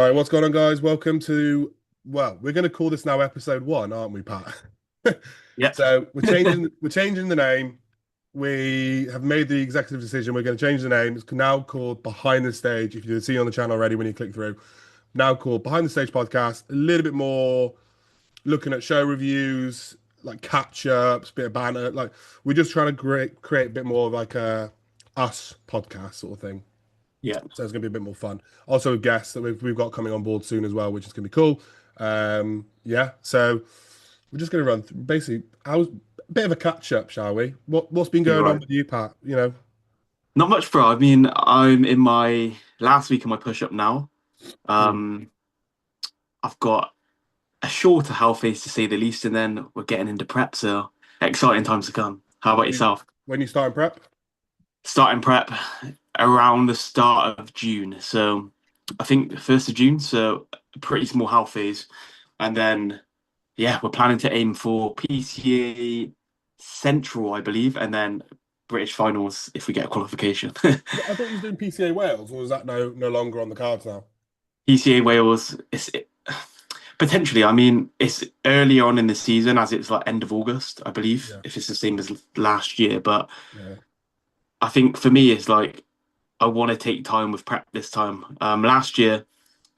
Right, what's going on, guys? Welcome to, well, we're going to call this now episode one, aren't we, Pat? Yep. So we're changing the name. We have made the executive decision. We're going to change the name. It's now called Behind the Stage. If you see on the channel already when you click through, now called Behind the Stage Podcast. A little bit more looking at show reviews, like catch ups, bit of banter. Like we're just trying to create a bit more of like a us podcast sort of thing. Yeah. So it's going to be a bit more fun. Also, guests that we've got coming on board soon as well, which is going to be cool. Yeah, so we're just going to run through basically. I was a bit of a catch up, shall we? What's been You're going on right. with you, Pat? You know, Not much, bro. I mean, I'm in my last week of my push up now. hmm. Um, I've got a shorter health phase to say the least, and then we're getting into prep, so exciting times to come. How about when yourself? when you starting prep? Starting prep around the start of June, so I think 1st of June, so a pretty small health phase, and then yeah, we're planning to aim for PCA Central, I believe, and then British finals if we get a qualification. I thought you was doing PCA Wales, or is that no longer on the cards now? PCA Wales, potentially. I mean, it's early on in the season, as it's like end of August, I believe, Yeah, if it's the same as last year. But yeah, I think for me, it's like I want to take time with prep this time. Last year,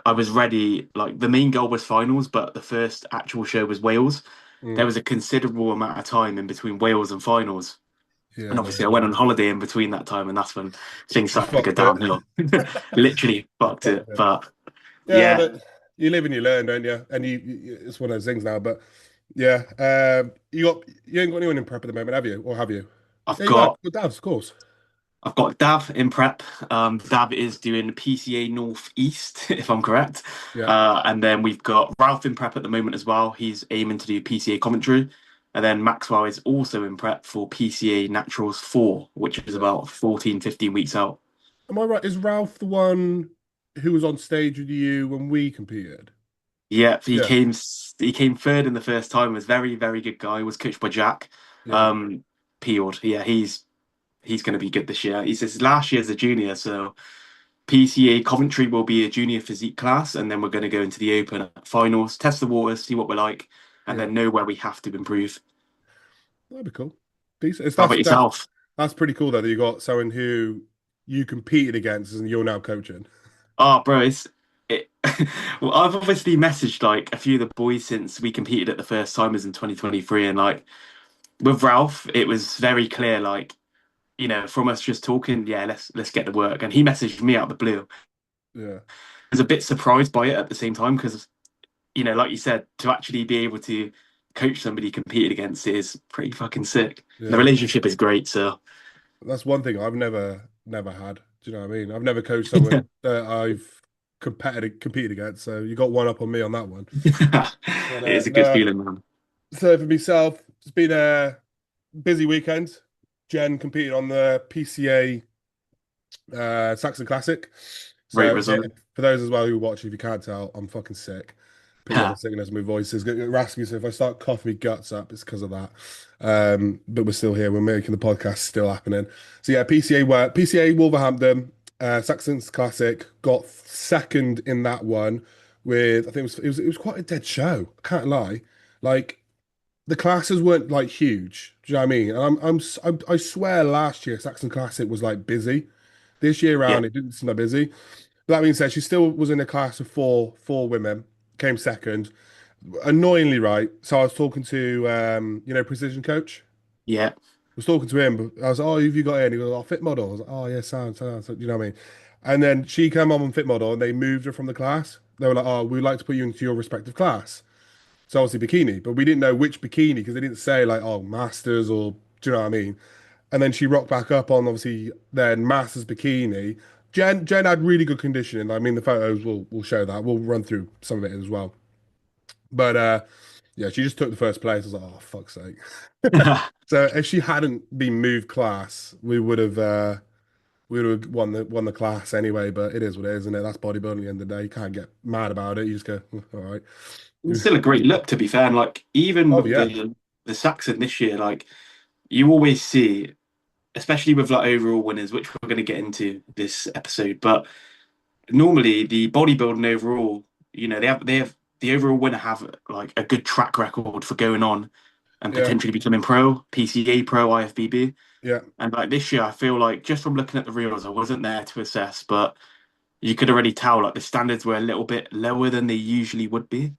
I was ready. Like the main goal was finals, but the first actual show was Wales. There mm, was a considerable amount of time in between Wales and finals. yeah. And No, obviously, I went on holiday in between that time, and that's when things you started to go fucked it. downhill. Literally fucked Fucked it. it. But Yeah, yeah, but you live and you learn, don't you? And it's one of those things now. But yeah, you ain't got anyone in prep at the moment, have you? Or have you? I've Yeah, you got got good Davs, of course. I've got Dav in prep. Dav is doing PCA Northeast, if I'm correct. Yeah, And then we've got Ralph in prep at the moment as well. He's aiming to do PCA commentary. And then Maxwell is also in prep for PCA Naturals 4, which is yeah. about 14, 15 weeks out. Am I right? Is Ralph the one who was on stage with you when we competed? Yeah, Yeah, he came third in the first time. Was very, very good guy. Was coached by Jack. yeah. Um, Peeled. Yeah, he's going to be good this year. He's his last year as a junior, so PCA Coventry will be a junior physique class, and then we're going to go into the Open finals, test the waters, see what we're like, and Yeah, then know where we have to improve. that'd be cool. Decent. It's How about yourself? that's pretty cool though that you got someone who you competed against and you're now coaching. Oh, bro, it's it. Well, I've obviously messaged like a few of the boys since we competed at the first timers in 2023, and like with Ralph, it was very clear, like from us just talking, yeah, let's get to work. And he messaged me out of the blue. Yeah, I was a bit surprised by it at the same time because like you said, to actually be able to coach somebody you competed against is pretty fucking sick. The yeah. relationship is great, so That's one thing I've never had. Do you know what I mean? I've never coached someone that I've competed against. So you got one up on me on that one. it But is a good no. feeling, man. So for myself, it's been a busy weekend. Jen competed on the PCA Saxon Classic. Great So yeah, result. for those as well who watch, if you can't tell, I'm fucking sick. Probably got the sickness in my voice. It's raspy, so if I start coughing my guts up, it's because of that. But we're still here. We're making the podcast still happening. So yeah, PCA work, PCA Wolverhampton, Saxon's Classic got second in that one with I think it was quite a dead show. I can't lie. Like the classes weren't like huge. Do you know what I mean? And I swear last year Saxon Classic was like busy. This year Yeah, round it didn't seem that busy. But that being said, she still was in a class of four women, came second. Annoyingly right. So I was talking to Precision Coach. yeah, I was talking to him, but I was like, oh, who've you got in? He goes, oh, Fit Model. I was like, oh yeah, sound. So, you know what I mean? And then she came on Fit Model and they moved her from the class. They were like, oh, we'd like to put you into your respective class. So obviously bikini, but we didn't know which bikini because they didn't say like, oh, masters or do you know what I mean? And then she rocked back up on obviously then masters bikini. Jen had really good conditioning. I mean, the photos will show that. We'll run through some of it as well. But yeah, she just took the first place. I was like, oh fuck's sake. So if she hadn't been moved class, we would have won the class anyway. But it is what it is, isn't it? That's bodybuilding at the end of the day. You can't get mad about it. You just go, all right. it's still a great look to be fair. And like even Oh with yeah. the Saxon this year, like you always see, especially with like overall winners, which we're going to get into this episode, but normally the bodybuilding overall, they have the overall winner have like a good track record for going on and Yeah, potentially becoming pro, PCA pro, IFBB. yeah. And like this year, I feel like just from looking at the reels, I wasn't there to assess, but you could already tell like the standards were a little bit lower than they usually would be.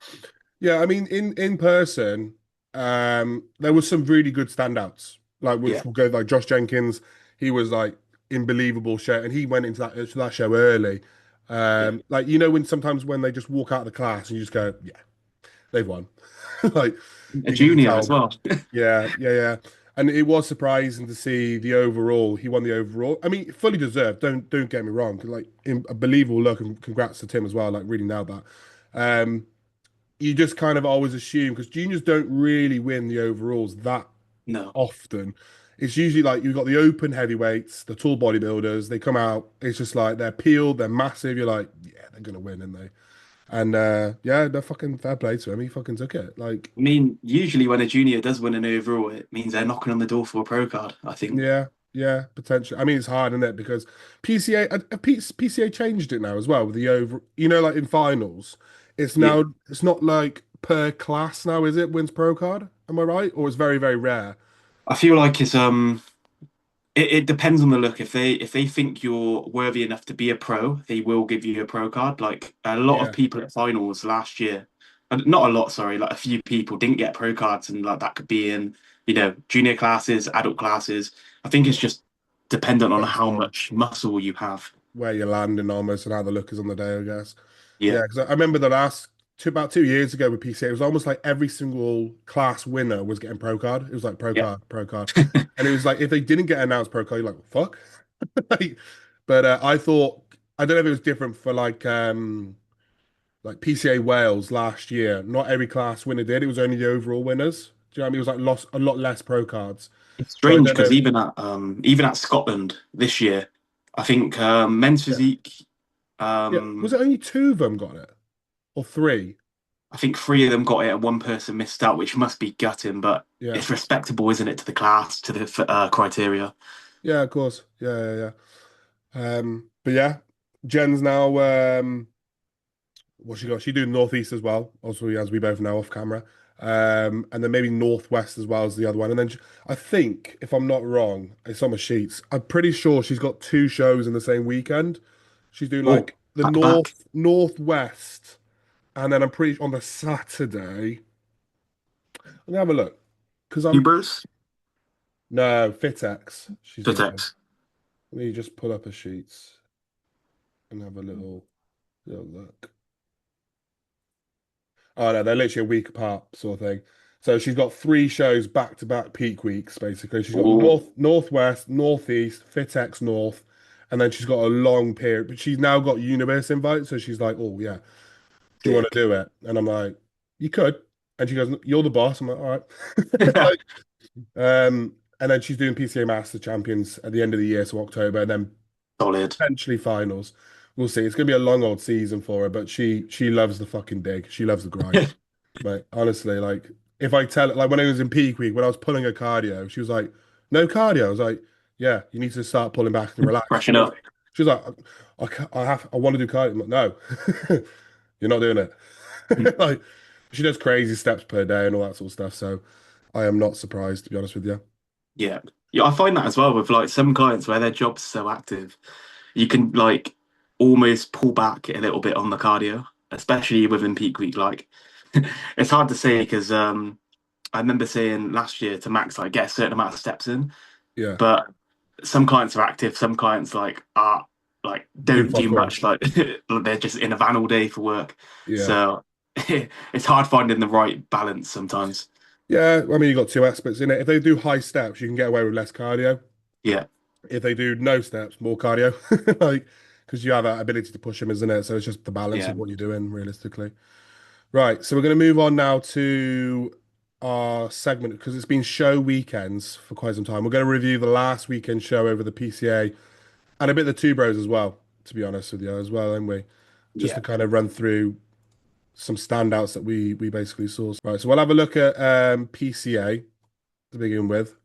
Yeah, I mean, in person, there was some really good standouts. Like which Yeah, will go like Josh Jenkins, he was like unbelievable show, and he went into that show early. yeah. Like when sometimes when they just walk out of the class and you just go, yeah, they've won. Like A you can junior as tell. well. Yeah, yeah, yeah. And it was surprising to see the overall. He won the overall. I mean, fully deserved. Don't get me wrong. Like a believable look, and congrats to Tim as well. Like really nailed that. Um, you just kind of always assume because juniors don't really win the overalls that No. often. It's usually like you've got the open heavyweights, the tall bodybuilders. They come out. It's just like they're peeled, they're massive. You're like, yeah, they're gonna win, aren't they? And yeah, they're fucking fair play to him. He fucking took it. Like, I mean, usually when a junior does win an overall, it means they're knocking on the door for a pro card, I think. yeah, yeah, potentially. I mean, it's hard, isn't it? Because PCA changed it now as well with the over. Like in finals, Yeah. it's not like per class now, is it? Wins pro card. Am I right? Or it's very very rare. I feel like it depends on the look. If they think you're worthy enough to be a pro, they will give you a pro card. Like a lot of Yeah, people at finals last year, not a lot, sorry, like a few people didn't get pro cards, and like that could be in junior classes, adult classes. I think it's just dependent on depends how on much muscle you have. where you're landing almost and how the look is on the day, I guess. Yeah, Yeah, because I remember the last about 2 years ago with PCA, it was almost like every single class winner was getting pro card. It was like pro yeah. card, pro card, and it was like if they didn't get announced pro card, you're like, fuck. Like, but I thought I don't know if it was different for like PCA Wales last year. Not every class winner did. It was only the overall winners. Do you know what I mean? It was like lost a lot less pro cards. It's So I strange don't because know. even at Scotland this year, I think men's Yeah, physique. yeah. Was Um, it only two of them got it or three? I think three of them got it and one person missed out, which must be gutting, but Yeah, it's respectable, isn't it, to the class, to the criteria? yeah. Of course. Yeah, yeah, yeah. But yeah, Jen's now. What she got? She doing Northeast as well. Also, as we both know, off camera. And then maybe Northwest as well as the other one. And then I think, if I'm not wrong, it's on my sheets. I'm pretty sure she's got two shows in the same weekend. She's doing Oh, like the back to back. Northwest, and then I'm pretty on the Saturday. Let me have a look because I'm Hubers, no Fitex. She's doing. Vitex. Let me just pull up her sheets and have a little look. Oh no, they're literally a week apart, sort of thing. So she's got three shows back to back peak weeks, basically. She's got Oh, Northwest, Northeast, Fitex North, and then she's got a long period. But she's now got universe invites, so she's like, "Oh yeah, do you want to sick. do it?" And I'm like, "You could." And she goes, "You're the boss." I'm like, "All right." Like, and then she's doing PCA Master Champions at the end of the year, so October, and then Solid. potentially finals. We'll see. It's gonna be a long old season for her, but she loves the fucking dig. She loves the grind. Like honestly, like if I tell it, like when I was in peak week, when I was pulling her cardio, she was like, "No cardio." I was like, "Yeah, you need to start pulling back and relax." Freshen up. She was like, I want to do cardio." I'm like, "No, you're not doing it." Like she does crazy steps per day and all that sort of stuff. So I am not surprised, to be honest with you. Yeah. Yeah, I find that as well with like some clients where their job's so active, you can like almost pull back a little bit on the cardio, especially within peak week. Like it's hard to say because I remember saying last year to Max like get a certain amount of steps in, Yeah, but some clients are active, some clients are like do don't do fuck all. much, like they're just in a van all day for work. Yeah. So it's hard finding the right balance sometimes. Yeah, I mean, you got two aspects in it. If they do high steps, you can get away with less cardio. Yeah, If they do no steps, more cardio. Like, because you have that ability to push them, isn't it? So it's just the balance yeah, of what you're doing, realistically. Right. So we're going to move on now to our segment because it's been show weekends for quite some time. We're going to review the last weekend show over the PCA and a bit of the Two Bros as well, to be honest with you, as well, aren't we? Just yeah, to kind of run through some standouts that we basically saw. Right. So we'll have a look at PCA to begin with.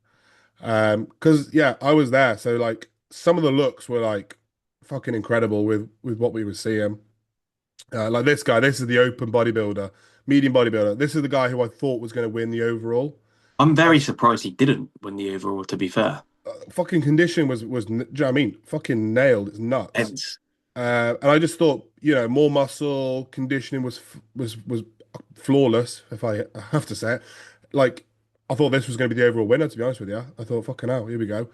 Because yeah, I was there. So like some of the looks were like fucking incredible with what we were seeing. Like this guy, this is the open bodybuilder, medium bodybuilder. This is the guy who I thought was going to win the overall. I'm very surprised he didn't win the overall, to be fair. Fucking condition do you know what I mean? Fucking nailed. It's nuts. Hence, And I just thought, more muscle conditioning was flawless, if I have to say it. Like, I thought this was going to be the overall winner, to be honest with you. I thought, fucking hell, here we go.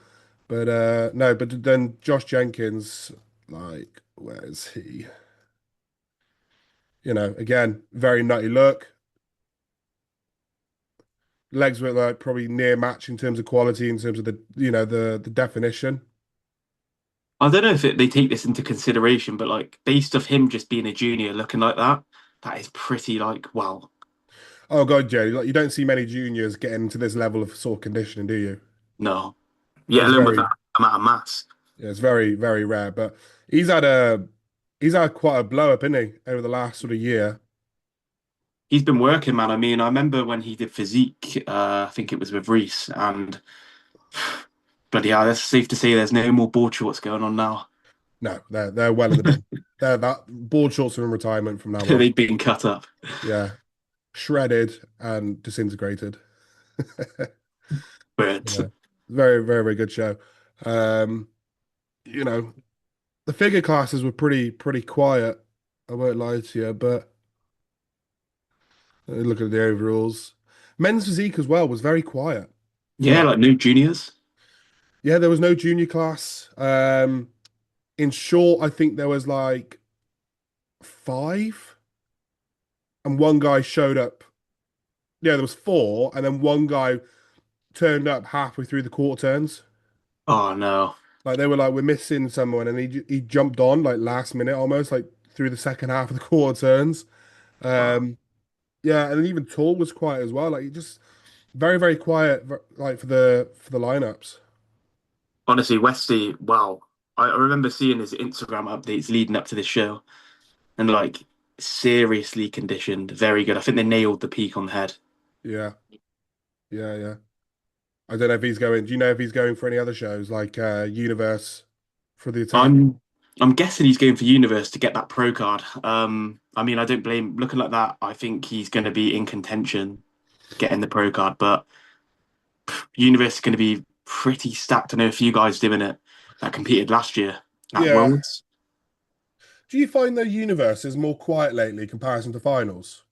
But no, but then Josh Jenkins, like, where is he? Again, very nutty look. Legs were like probably near match in terms of quality, in terms of the definition. I don't know if they take this into consideration, but like based off him just being a junior looking like that, that is pretty like wow. Oh God, yeah, like you don't see many juniors getting to this level of sort of conditioning, do you? No. Yeah, It's alone with very, that amount of mass. yeah, it's very, very rare. But he's had a he's had quite a blow up, isn't he, over the last sort of year. He's been working, man. I mean, I remember when he did physique, I think it was with Reese, and bloody hell, it's safe to say there's no more board shorts going on now. No, they're well in the bin. They're that board shorts are in retirement from now on. They've been cut up. Yeah, shredded and disintegrated. But Yeah, very, very, very good show. Um, you know, the figure classes were pretty quiet. I won't lie to you, but looking at the overalls, men's physique as well was very quiet. yeah, Like, like new juniors. yeah, there was no junior class. In short, I think there was like five, and one guy showed up. Yeah, there was four, and then one guy turned up halfway through the quarter turns. Oh no. Like they were like, we're missing someone, and he jumped on like last minute almost, like through the second half of the quarter turns. Wow. Yeah, and then even Tall was quiet as well. Like he just very, very quiet, like for the lineups. Honestly, Westy, wow. I remember seeing his Instagram updates leading up to this show and like seriously conditioned, very good. I think they nailed the peak on the head. Yeah, yeah, yeah. I don't know if he's going. Do you know if he's going for any other shows like Universe for the attack? I'm I'm guessing he's going for Universe to get that pro card. I mean, I don't blame looking like that. I think he's going to be in contention getting the pro card, but Universe is going to be pretty stacked. I know a few guys doing it that competed last year at Yeah. Worlds. Do you find the Universe is more quiet lately in comparison to finals?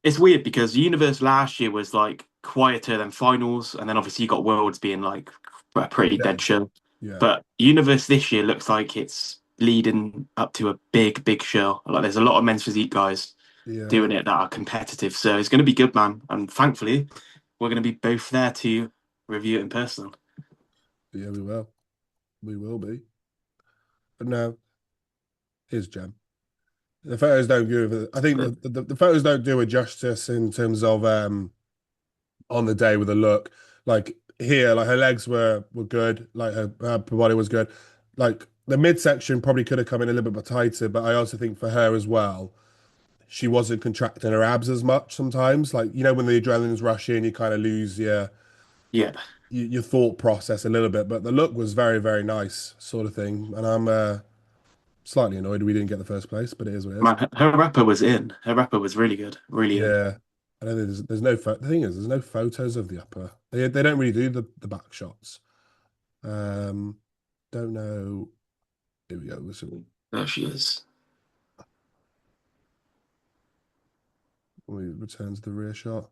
It's weird because Universe last year was like quieter than finals, and then obviously you got Worlds being like a pretty Yeah, dead show. yeah, But Universe this year looks like it's leading up to a big, big show. Like there's a lot of men's physique guys yeah, doing it that are competitive. So it's going to be good, man. And thankfully, we're going to be both there to review it in person. yeah. We will. We will be. But no, here's Gem. The photos don't give. I think the photos don't do it justice in terms of on the day with the look. Like here, like her legs were good, like her body was good. Like the midsection probably could have come in a little bit tighter, but I also think for her as well, she wasn't contracting her abs as much sometimes. Like when the adrenaline's rushing, you kind of lose Yeah, your thought process a little bit. But the look was very, very nice, sort of thing. And I'm slightly annoyed we didn't get the first place, but it is what it is. man, her rapper was in. Her rapper was really good, really in. Yeah. I don't think there's no the thing is there's no photos of the upper. They don't really do the back shots. Um, don't know. Here we go. There she is. When we return to the rear shot.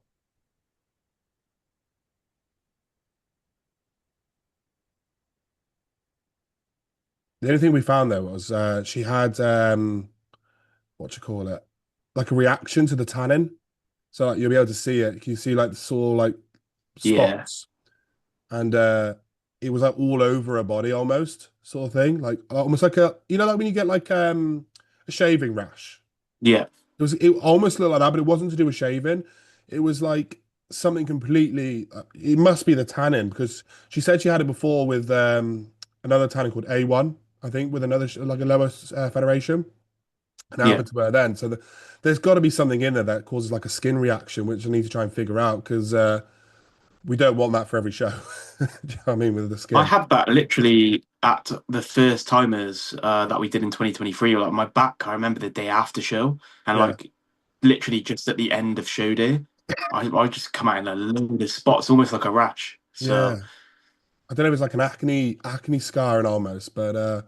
The only thing we found there was she had what you call it, like a reaction to the tannin. So like, you'll be able to see it. You can see like the sore like Yeah, spots, and it was like all over her body almost, sort of thing. Like almost like like when you get like a shaving rash. yeah, It almost looked like that, but it wasn't to do with shaving. It was like something completely. It must be the tannin because she said she had it before with another tannin called Ep1, I think, with another like a lower federation, and it yeah. happened to her then. So there's got to be something in there that causes like a skin reaction, which I need to try and figure out because we don't want that for every show. Do you know what I mean with the I skin? had that literally at the first timers that we did in 2023, like my back, I remember the day after show, and Yeah, like literally just at the end of show day, I just come out in a load of spots, almost like a rash. yeah. So I don't know if it's like an acne scarring almost, but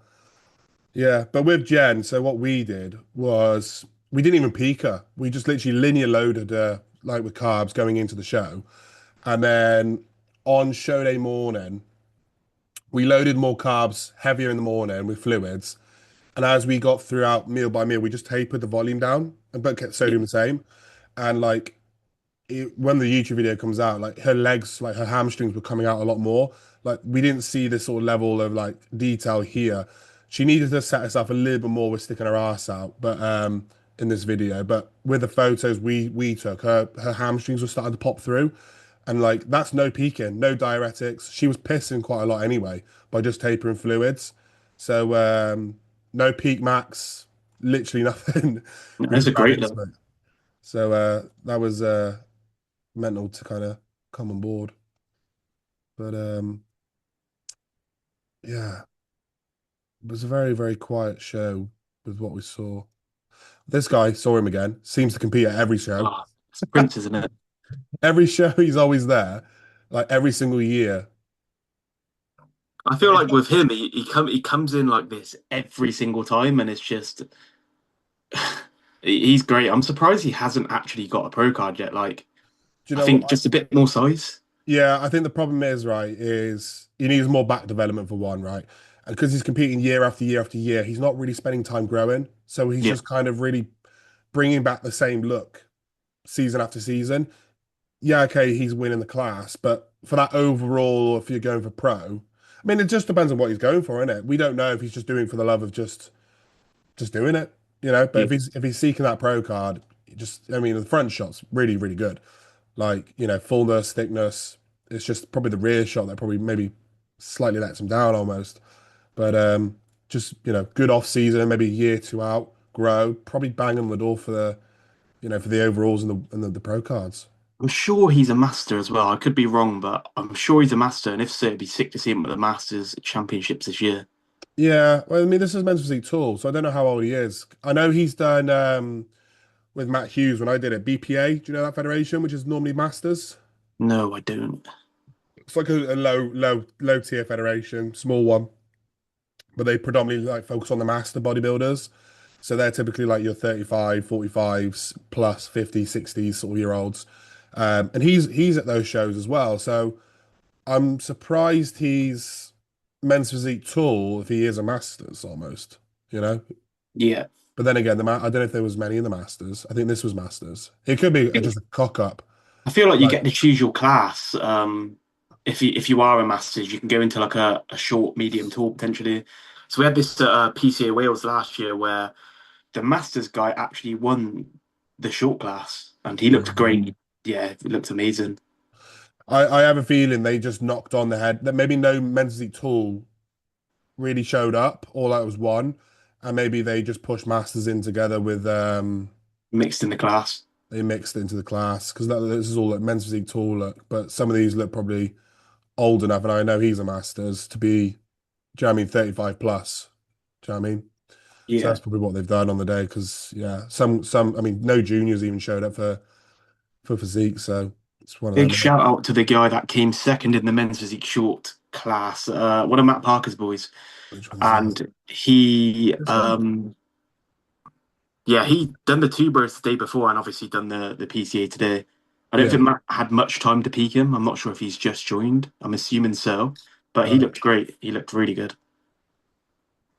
yeah. But with Jen, so what we did was we didn't even peak her. We just literally linear loaded her like with carbs going into the show, and then on show day morning we loaded more carbs heavier in the morning with fluids, and as we got throughout meal by meal, we just tapered the volume down and but kept yeah, sodium the same. And like when the YouTube video comes out, like her legs, like her hamstrings were coming out a lot more. Like we didn't see this sort of level of like detail here. She needed to set herself a little bit more with sticking her ass out, but in this video. But with the photos we took, her hamstrings were starting to pop through. And like that's no peaking, no diuretics. She was pissing quite a lot anyway by just tapering fluids. So no peak max, literally nothing. no, We it's just a ran great into look. it. So that was mental to kind of come on board. But yeah, it was a very, very quiet show with what we saw. This guy saw him again, seems to compete at every show. Oh, it's Prince, isn't it? Every show he's always there, like every single year. I feel like with him, he comes in like this every single time, and it's just he's great. I'm surprised he hasn't actually got a pro card yet. Like, Do you I know think what? just a bit more size. Yeah, I think the problem is, right, is he needs more back development for one, right? And because he's competing year after year after year, he's not really spending time growing. So he's Yeah, just kind of really bringing back the same look season after season. Yeah, okay, he's winning the class, but for that overall, if you're going for pro, I mean, it just depends on what he's going for, innit? We don't know if he's just doing for the love of just doing it, you know. But yeah. if he's seeking that pro card, just I mean, the front shot's really really good. Like fullness, thickness. It's just probably the rear shot that probably maybe slightly lets him down almost. But just good off season, maybe a year two out, grow, probably bang on the door for the for the overalls and the pro cards. I'm sure he's a master as well. I could be wrong, but I'm sure he's a master. And if so, it'd be sick to see him at the Masters Championships this year. Yeah, well, I mean, this is men's physique tall, so I don't know how old he is. I know he's done with Matt Hughes when I did it. BPA, do you know that federation, which is normally masters? No, I don't. It's like a low tier federation, small one, but they predominantly like focus on the master bodybuilders. So they're typically like your 35, 45s plus 50, 60s sort of year olds. And he's at those shows as well. So I'm surprised he's men's physique tall if he is a masters almost, you know? Yeah. But then again, I don't know if there was many in the Masters. I think this was Masters. It could be just a cock up. I feel like you Like, get to choose your class. If you are a Masters, you can go into like a short, medium, tall potentially. So we had this at PCA Wales last year where the Masters guy actually won the short class, and he looked great. Yeah, it looked amazing. I have a feeling they just knocked on the head that maybe no men's physique tool really showed up. All that was one, and maybe they just pushed Masters in together with Mixed in the class. they mixed into the class because this is all like men's physique tool look. But some of these look probably old enough, and I know he's a Masters to be. Do you know what I mean 35 plus? Do you know what I mean? So Yeah. that's probably what they've done on the day because yeah, I mean no juniors even showed up for physique, so it's one of Big them. Innit? shout out to the guy that came second in the men's physique short class, one of Matt Parker's boys. Which one's that? And he, This one? yeah, he done the 2BROS the day before and obviously done the PCA today. I don't Yeah, think Matt had much time to peak him. I'm not sure if he's just joined. I'm assuming so. But he uh, looked great. He looked really good.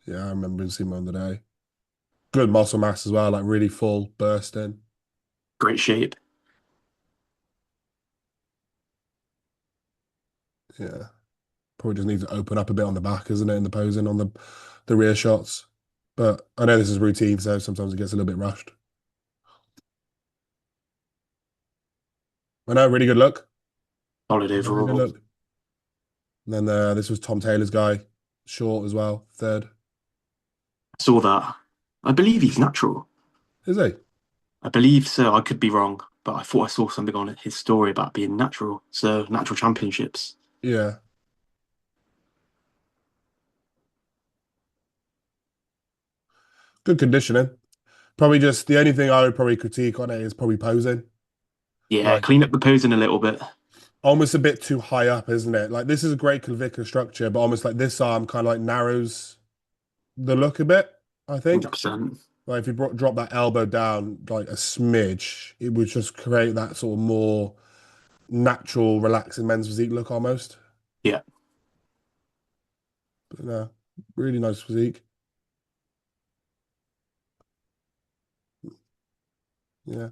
yeah, I remember seeing him on the day. Good muscle mass as well, like really full, bursting. Great shape. Yeah, probably just needs to open up a bit on the back, isn't it, in the posing on the rear shots. But I know this is routine, so sometimes it gets a little bit rushed. I know, really good look. Solid Very good overall. look. And then this was Tom Taylor's guy, short as well, third. Saw that. I believe he's natural. Is he? I believe so. I could be wrong, but I thought I saw something on his story about being natural. So natural championships. Yeah. Good conditioning. Probably just the only thing I would probably critique on it is probably posing. Yeah, Like clean up the posing a little bit. almost a bit too high up, isn't it? Like this is a great clavicular structure, but almost like this arm kind of like narrows the look a bit, I think. 100%. Like if you drop that elbow down like a smidge, it would just create that sort of more natural, relaxing men's physique look almost. Yeah. But no, really nice physique. Yeah.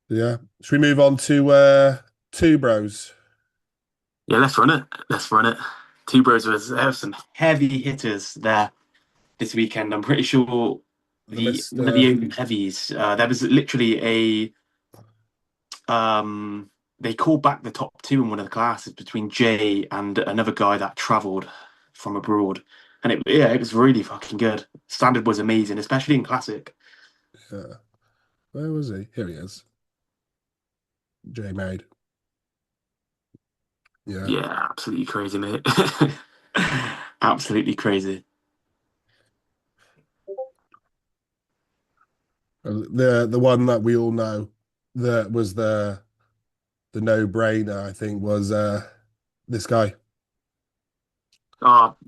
Yeah. Should we move on to two bros? Yeah, let's run it. Let's run it. Two Bros was there were some heavy hitters there this weekend. I'm pretty sure The the one of the Mr. open heavies. There was literally they called back the top two in one of the classes between Jay and another guy that travelled from abroad, and it was really fucking good. Standard was amazing, especially in classic. Yeah. Where was he? Here he is. J Made. Yeah. Yeah, absolutely crazy, mate. Absolutely The one that we all know that was the no-brainer, I think, was this guy.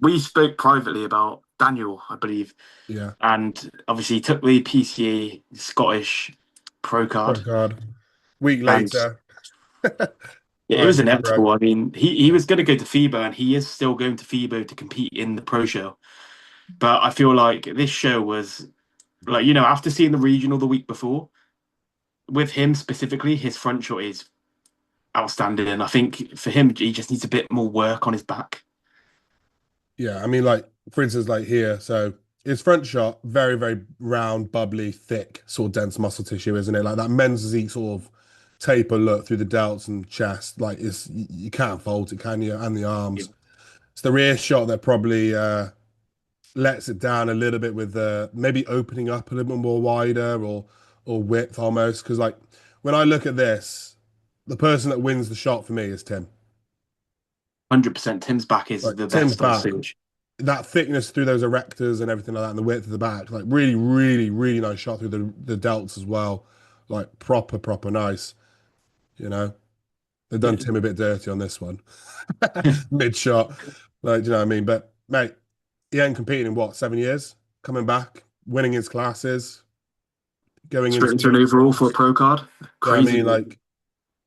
We spoke privately about Daniel, I believe, Yeah. and obviously he took the PCA Scottish Pro Pro card, card. Week and later. it Right, was into pro. inevitable. I mean, he Yeah. was going to go to FIBO, and he is still going to FIBO to compete in the Pro Show. But I feel like this show was like, after seeing the regional the week before, with him specifically, his front shot is outstanding, and I think for him, he just needs a bit more work on his back. Yeah, I mean, like for instance, like here, so his front shot, very, very round, bubbly, thick, sort of dense muscle tissue, isn't it? Like that men's physique sort of taper look through the delts and chest. Like it's you can't fault it, can you? And the Yeah. arms. It's the rear shot that probably lets it down a little bit with maybe opening up a little bit more wider or width almost. Because like when I look at this, the person that wins the shot for me is Tim. 100%. Tim's back is Like the Tim's best on back, stage. that thickness through those erectors and everything like that, and the width of the back, like really, really, really nice shot through the delts as well. Like proper, proper nice. You know, they've done Yeah. Tim a bit dirty on this one, mid shot. Like, do you know what I mean? But mate, he ain't competing in what, 7 years? Coming back, winning his classes, going Straight into into the, an overall for a pro card. you know what I Crazy, mean? mate. Like,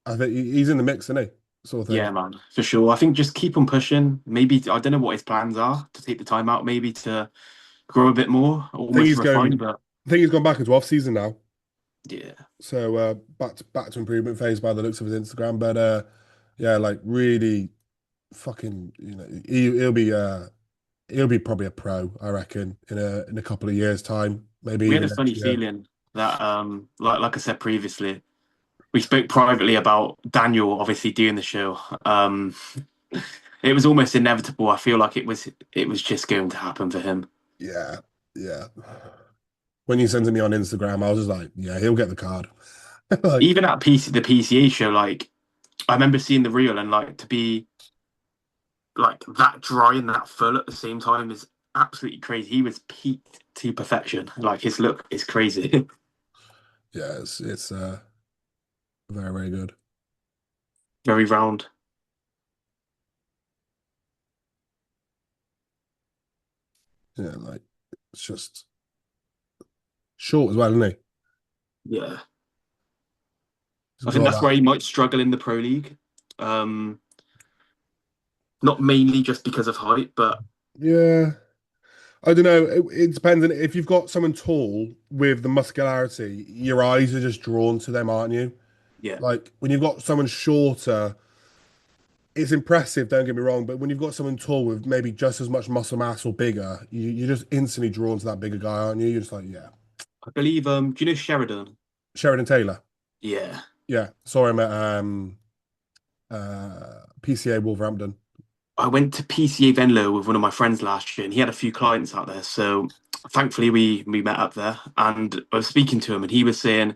I think he's in the mix, isn't he? Sort of thing. Yeah, man, for sure. I think just keep on pushing. Maybe I don't know what his plans are to take the time out, maybe to grow a bit more, I think almost he's refine. going. But I think he's gone back into off season now. yeah, So back to improvement phase by the looks of his Instagram. But yeah, like really fucking, he'll be probably a pro, I reckon, in a couple of years' time, maybe we had even a funny next year. feeling that, like I said previously, we spoke privately about Daniel obviously doing the show. It was almost inevitable. I feel like it was just going to happen for him. Yeah, yeah. When you sent it me on Instagram, I was just like, yeah, he'll get the card. Like, Even at the PCA show, like I remember seeing the reel and like to be like that dry and that full at the same time is absolutely crazy. He was peaked to perfection. Like his look is crazy. yeah, it's very, very good. Very round. Yeah, like it's just short as well, isn't he? Yeah. He's I think got that's where that. he might struggle in the pro league. Um, Not mainly just because of height, but Yeah. I don't know. It depends. On if you've got someone tall with the muscularity, your eyes are just drawn to them, aren't you? yeah, Like when you've got someone shorter, it's impressive, don't get me wrong, but when you've got someone tall with maybe just as much muscle mass or bigger, you're just instantly drawn to that bigger guy, aren't you? You're just like, yeah. I believe. Do you know Sheridan? Sheridan Taylor. Yeah. Yeah. Saw him at PCA Wolverhampton. I went to PCA Venlo with one of my friends last year, and he had a few clients out there. So thankfully, we met up there, and I was speaking to him, and he was saying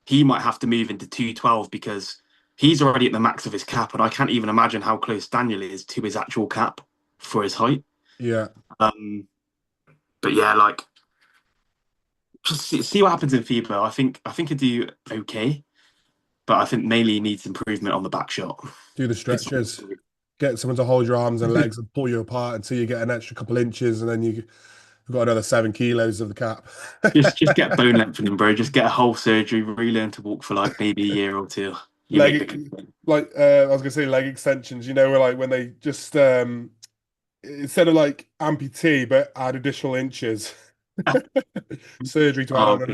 he might have to move into 212 because he's already at the max of his cap, and I can't even imagine how close Daniel is to his actual cap for his height. Yeah. Um, but yeah, like just see what happens in FIBA. I think he'd do okay, but I think mainly he needs improvement on the back shot. Do the It's stretches, get someone to hold your arms and legs and pull you apart until you get an extra couple inches, and then you've got another 7 kilos of the cap. just get bone lengthening, bro. Just get a whole surgery, relearn to walk for like maybe a year or two. You make the Leg, commitment. like I was gonna say leg extensions, where like when they just instead of like amputee, but add additional inches. Surgery to add Oh, on okay.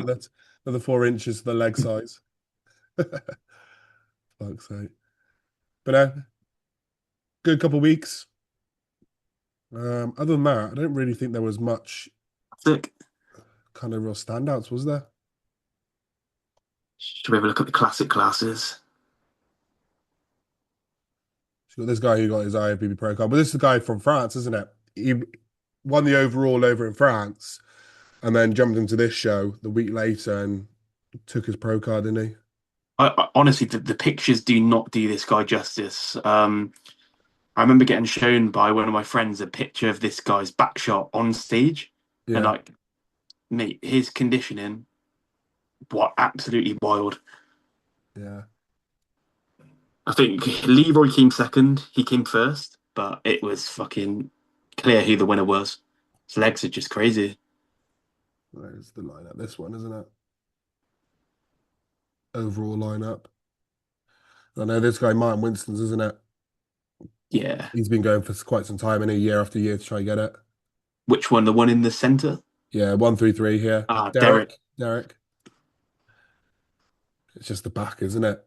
another 4 inches to the leg size. Fuck's sake. But good couple of weeks. Other than that, I don't really think there was much Sick. kind of real standouts, was there? Should we have a look at the classic classes? So this guy who got his IFBB Pro card, but this is the guy from France, isn't it? He won the overall over in France, and then jumped into this show the week later and took his pro card, didn't he? Honestly, the pictures do not do this guy justice. I remember getting shown by one of my friends a picture of this guy's back shot on stage, and Yeah, like, mate, his conditioning, what absolutely wild. yeah. I think Leroy came second, he came first, but it was fucking clear who the winner was. His legs are just crazy. There's the lineup. This one, isn't it? Overall lineup. I know this guy, Martin Winston's, isn't it? Yeah. He's been going for quite some time, and a year after year to try and get it. Which one? The one in the centre? Yeah, 133 here. Ah, Derek. Derek. It's just the back, isn't it?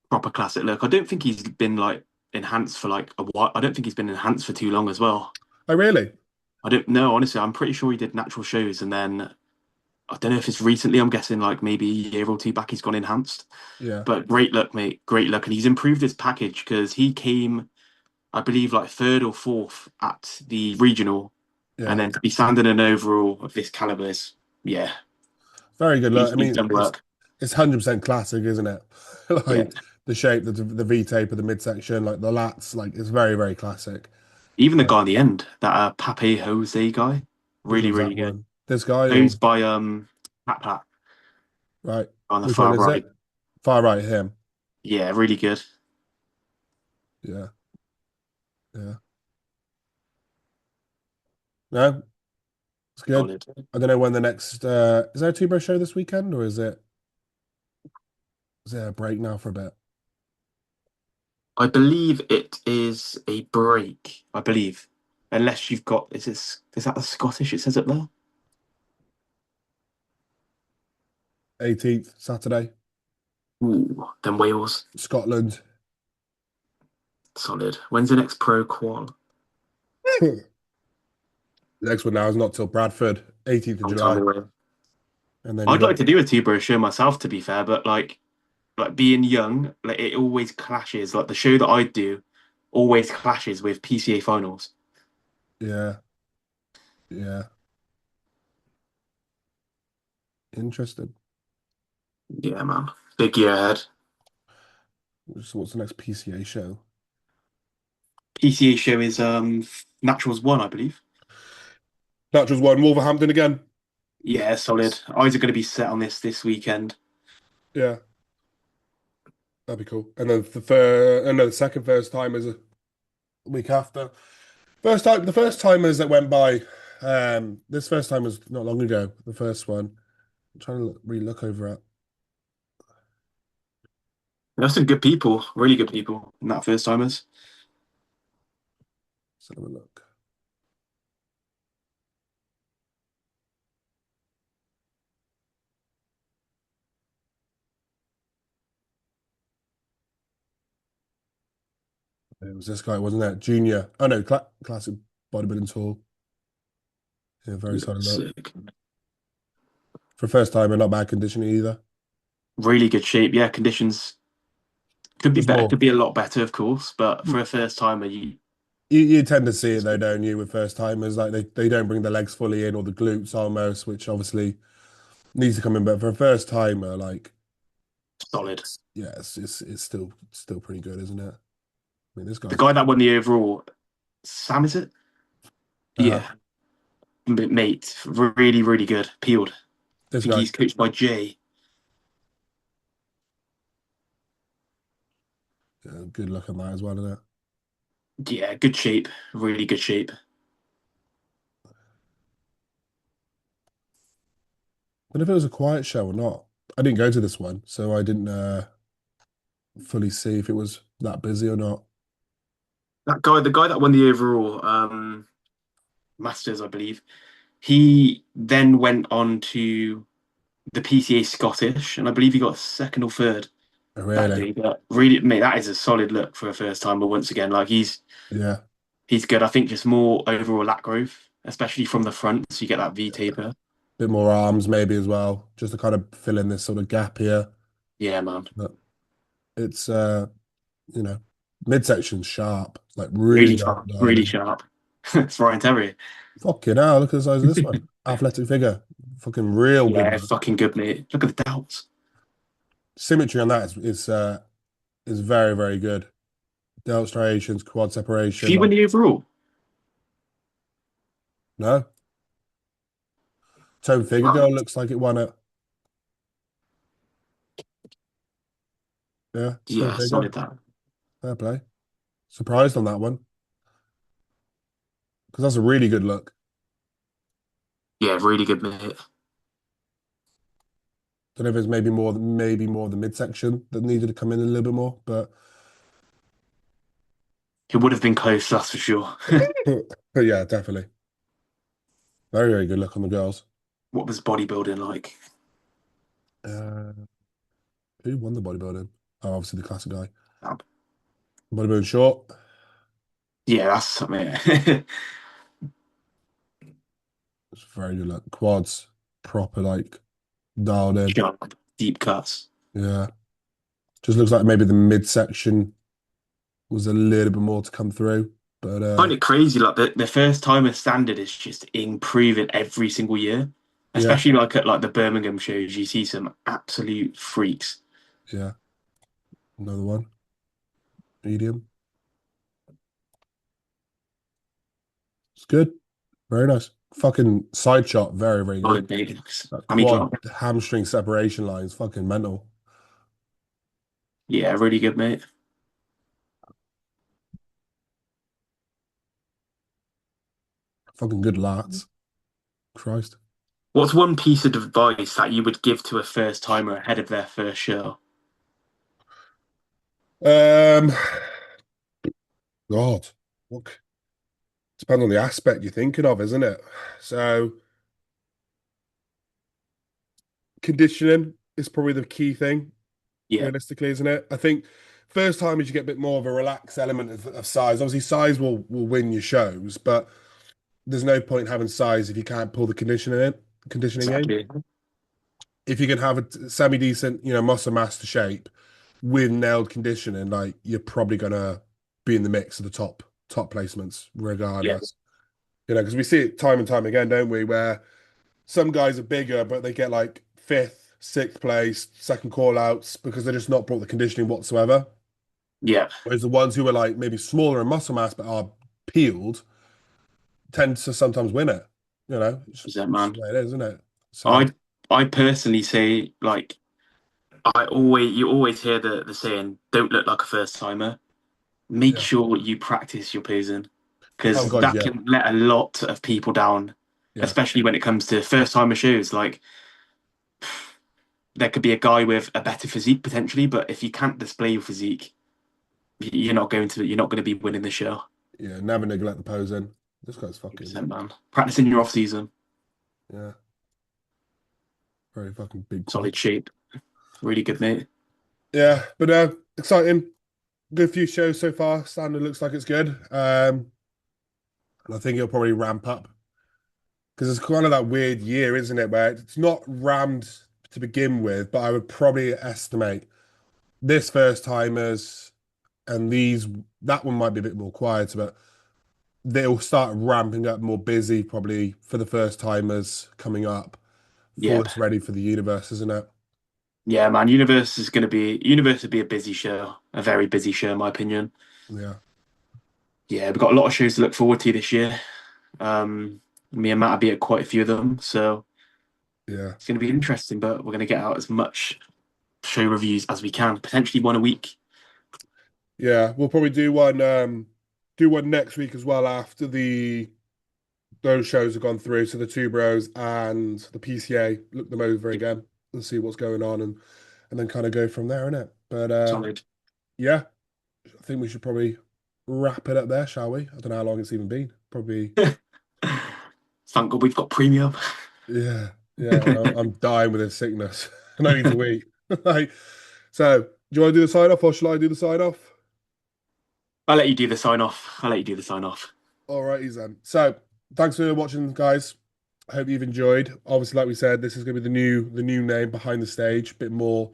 Proper classic look. I don't think he's been like enhanced for like a while. I don't think he's been enhanced for too long as well. Oh, really? I don't know, honestly. I'm pretty sure he did natural shows and then I don't know if it's recently. I'm guessing like maybe a year or two back he's gone enhanced. Yeah, But great luck, mate. Great luck. And he's improved his package because he came, I believe, like third or fourth at the regional. And yeah. then to be standing an overall of this caliber is, yeah, Very good look. I he's mean, done work. it's 100% classic, isn't it? Yeah. Like the shape, the V tape of the midsection, like the lats, like it's very, very classic. Even the Uh, guy on the end, that Pape Jose guy, which really, one's that really good. one? This guy or Owns by Pat Pat right? on the Which one far is it? right. Far right, him. Yeah, really good. Yeah, yeah. No, it's good. Solid. I don't know when the next is there a two-bro show this weekend, or is there a break now for a bit? I believe it is a break. I believe, unless you've got is that the Scottish? It says up there. 18th Saturday, Ooh, then Wales. Scotland. Solid. When's the next pro qual? The next one now is not till Bradford, 18th of Long time July, away. and then you I'd got like to do a two-bro show myself, to be fair, but like being young, like it always clashes. Like the show that I do always clashes with PCA finals. yeah, yeah, interesting. Yeah, man. Big year ahead. So what's the next PCA show? PCA show is Naturals one, I believe. Naturals one, Wolverhampton again. Yeah, solid. Eyes are going to be set on this weekend. Yeah, that'd be cool. And then the third, and then the second first time is a week after. The first timers that went by. This first time was not long ago. The first one. I'm trying to look over it. There's some good people, really good people in that first timers. Let's have a look. It was this guy, wasn't it? Junior. Oh no, classic bodybuilding tool. Yeah, very Yeah, solid look. sick. For first time and not bad conditioning either. Really good shape. Yeah, conditions could be There's better, more. could be a lot better, of course. But for a first timer, you You tend to see it though, don't you, with first timers? Like they don't bring the legs fully in or the glutes almost, which obviously needs to come in. But for a first timer, like solid. yeah, it's still pretty good, isn't it? I mean, this The guy's guy that won the overall, Sam, is it? uh Yeah, mate, really, really good. Peeled. I This think guy, he's coached by Jay. yeah, good look at that as well, isn't it? Yeah, good shape, really good shape. But if it was a quiet show or not, I didn't go to this one, so I didn't fully see if it was that busy or not. That guy, the guy that won the overall Masters, I believe, he then went on to the PCA Scottish, and I believe he got second or third Oh, that really? day. But really, mate, that is a solid look for a first timer. Once again, like Yeah, he's good. I think just more overall lat growth, especially from the front, so you get that V taper. bit more arms maybe as well, just to kind of fill in this sort of gap here. Yeah, man, But it's you know, midsection's sharp, like really really well sharp, dialed really in. sharp. It's Ryan Terry. Fucking hell, look at the size of this one. Athletic figure. Fucking real good Yeah, look. fucking good, mate. Look at the doubts. Symmetry on that is very, very good. Delt striations, quad Did separation, he win like the overall? no. Tone figure Wow. girl looks like it won it. Yeah, tone Yeah, figure. solid that. Fair play. Surprised on that one. Because that's a really good look. Yeah, really good, mate. Don't know if it's maybe more the midsection that needed to come in a little bit more, but He would have been close, that's for sure. but yeah, definitely. Very, very good look on the girls. What was bodybuilding like? Uh, who won the bodybuilding? Oh, obviously the classic guy. Um, Bodybuilding short. Yeah, that's something. It's very good look. Quads, proper like dialed in. Sharp, deep cuts. Yeah. Just looks like maybe the midsection was a little bit more to come through. But Find it crazy, like the first timer standard is just improving every single year. yeah, Especially like at like the Birmingham shows, you see some absolute freaks. yeah. Another one. Medium. It's good. Very nice. Fucking side shot, very, very good. Solid, mate. That Hammy quad drop. hamstring separation line is fucking mental. Yeah, really good, mate. Fucking good lats. Christ. What's one piece of advice that you would give to a first timer ahead of their first show? Um, God. Look, depends on the aspect you're thinking of, isn't it? So conditioning is probably the key thing, Yeah, realistically, isn't it? I think first time is you get a bit more of a relaxed element of size. Obviously, size will win your shows, but there's no point having size if you can't pull the conditioning in. exactly. If you can have a semi-decent, muscle mass to shape with nailed conditioning, like you're probably gonna be in the mix of the top placements, Yeah, regardless. Because we see it time and time again, don't we? Where some guys are bigger, but they get like fifth, sixth place, second call outs because they're just not brought the conditioning whatsoever. yeah, Whereas the ones who are like maybe smaller in muscle mass but are peeled tend to sometimes win it. It's percent just man. the way it is, isn't it? So I I personally say like you always hear the saying, don't look like a first timer. Make yeah. sure you practice your posing Oh because God, that yeah, can let a lot of people down, yeah, especially when it comes to first timer shows. Like there could be a guy with a better physique potentially, but if you can't display your physique, you're not going to be winning the show. yeah. Never neglect the posing. This guy's fucking 100%, man. Practice in your off season. yeah, very fucking big Solid quad. shape. Really good, mate. Yeah, but exciting. Good few shows so far. Standard looks like it's good. And I think it'll probably ramp up because it's kind of that weird year, isn't it? Where it's not rammed to begin with, but I would probably estimate this first timers and these that one might be a bit more quiet, but they'll start ramping up more busy probably for the first timers coming up before Yep. it's ready for the universe, isn't it? Yeah, man. Universe would be a busy show, a very busy show, in my opinion. Yeah. Yeah, we've got a lot of shows to look forward to this year. Me and Matt will be at quite a few of them, so Yeah. It's going to be interesting, but we're going to get out as much show reviews as we can, potentially one a week. Yeah. We'll probably do one next week as well after the those shows have gone through. So the two bros and the PCA, look them over Yeah, again and see what's going on and then kind of go from there, innit? But solid. yeah, I think we should probably wrap it up there, shall we? I don't know how long it's even been. Probably, Thank God we've got premium. yeah, yeah. And I'm dying with this sickness and I need to eat. Like, so, do you want to do the sign off or shall I do the sign off? I'll let you do the sign off. I'll let you do the sign off. All right, then. So, thanks for watching, guys. I hope you've enjoyed. Obviously, like we said, this is going to be the new name behind the stage. Bit more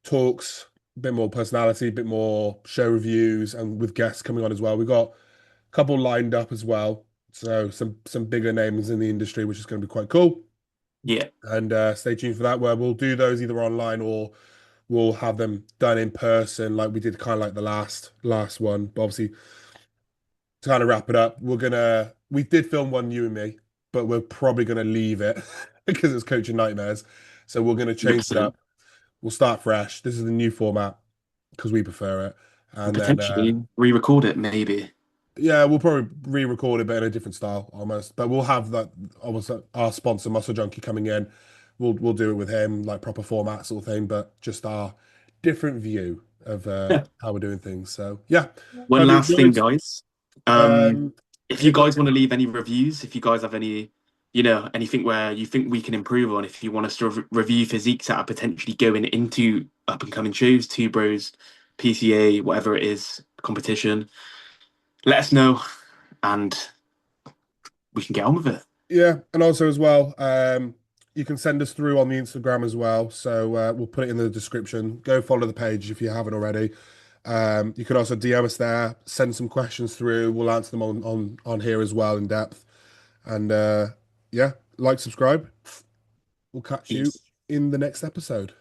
talks, bit more personality, bit more show reviews, and with guests coming on as well. We've got a couple lined up as well. So some bigger names in the industry, which is going to be quite cool. Yeah, And stay tuned for that, where we'll do those either online or we'll have them done in person, like we did kind of like the last one. But obviously, to kind of wrap it up, we did film one you and me, but we're probably gonna leave it because it's coaching nightmares. So we're gonna change it 100%. up. We'll start fresh. This is the new format because we prefer it. And And then potentially re-record it, maybe. yeah, we'll probably re-record it but in a different style almost. But we'll have that almost our sponsor Muscle Junkie coming in. We'll do it with him, like proper format sort of thing, but just our different view of how we're doing things. So yeah, One hope you last thing, enjoyed. guys. Um, Um, if you hit the guys want to leave any reviews, if you guys have any, anything where you think we can improve on, if you want us to review physiques that are potentially going into up and coming shows, two bros, PCA, whatever it is, competition, let us know and we can get on with it. Yeah, and also as well, you can send us through on the Instagram as well. So we'll put it in the description. Go follow the page if you haven't already. You can also DM us there, send some questions through. We'll answer them on here as well in depth. And yeah, like, subscribe. We'll catch you Peace. in the next episode.